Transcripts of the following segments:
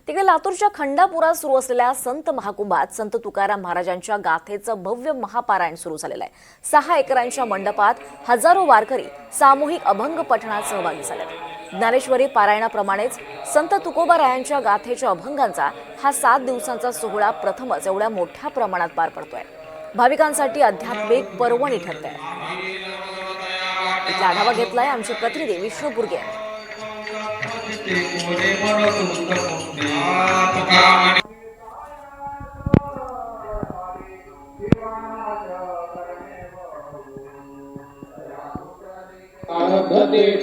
तिकडे लातूरच्या खंडापुरात सुरू असलेल्या संत महाकुंभात संत तुकाराम महाराजांच्या गाथेचं भव्य महापारायण सुरू झालेलं आहे। 6 एकरांच्या मंडपात हजारो वारकरी सामूहिक अभंग पठणात सहभागी झाले। ज्ञानेश्वरी पारायणाप्रमाणेच संत तुकोबारायांच्या गाथेच्या अभंगांचा हा 7 दिवसांचा सोहळा प्रथमच एवढ्या मोठ्या प्रमाणात पार पडतोय। भाविकांसाठी आध्यात्मिक पर्वणी ठरते। इथला आढावा घेतलाय आमचे प्रतिनिधी विष्णू बुर्गे यांनी।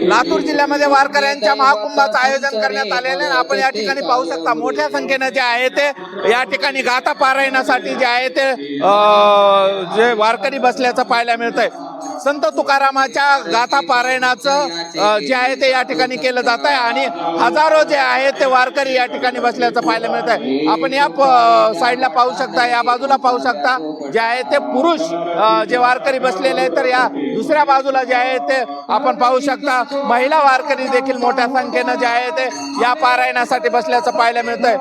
लातूर जिल्ह्यामध्ये वारकऱ्यांच्या महाकुंभाचं आयोजन करण्यात आलेलं आहे। आपण या ठिकाणी पाहू शकता मोठ्या संख्येने जे आहे ते या ठिकाणी गाथा पारायणासाठी जे आहे ते जे वारकरी बसल्याचं पाहायला मिळतंय। संत तुकारामाच्या गाथा पारायणाचं जे आहे ते या ठिकाणी केलं जात आहे आणि हजारो जे आहेत ते वारकरी या ठिकाणी बसल्याचं पाहायला मिळत आहे। आपण या साईडला पाहू शकता, या बाजूला पाहू शकता जे आहे ते पुरुष जे वारकरी बसलेले आहेत, तर या दुसऱ्या बाजूला जे आहे ते आपण पाहू शकता महिला वारकरी देखील मोठ्या संख्येनं जे आहे ते या पारायणासाठी बसल्याचं पाहायला मिळतंय।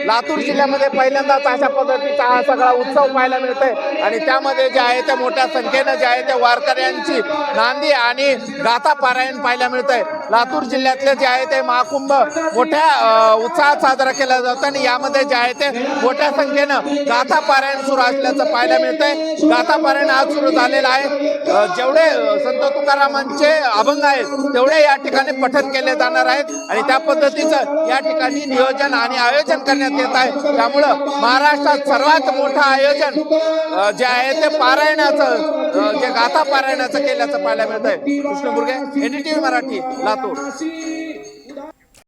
लातूर जिल्ह्यामध्ये पहिल्यांदाच अशा पद्धतीचा हा सगळा उत्सव पाहायला मिळतोय आणि त्यामध्ये जे आहे ते मोठ्या संख्येनं जे आहे ते वारकऱ्यांची नांदी आणि गाथा पारायण पाहायला मिळतंय। लातूर जिल्ह्यातले जे आहे ते महाकुंभ मोठ्या उत्साहात साजरा केला जातो आणि यामध्ये जे आहे ते मोठ्या संख्येनं गाथा पारायण सुरू असल्याचं पाहायला मिळतंय। गाथा पारायण आज सुरू झालेलं आहे। जेवढे संत तुकारामांचे अभंग आहेत तेवढे या ठिकाणी पठण केले जाणार आहेत आणि त्या पद्धतीचं या ठिकाणी नियोजन आणि आयोजन करण्यात येत आहे। त्यामुळं महाराष्ट्रात सर्वात मोठं आयोजन जे आहे ते पारायणाचं जे गाथा पारायणाचं केल्याचं पाहायला मिळतंय। कृष्ण बुर्गे, NDTV मराठी, लातूर।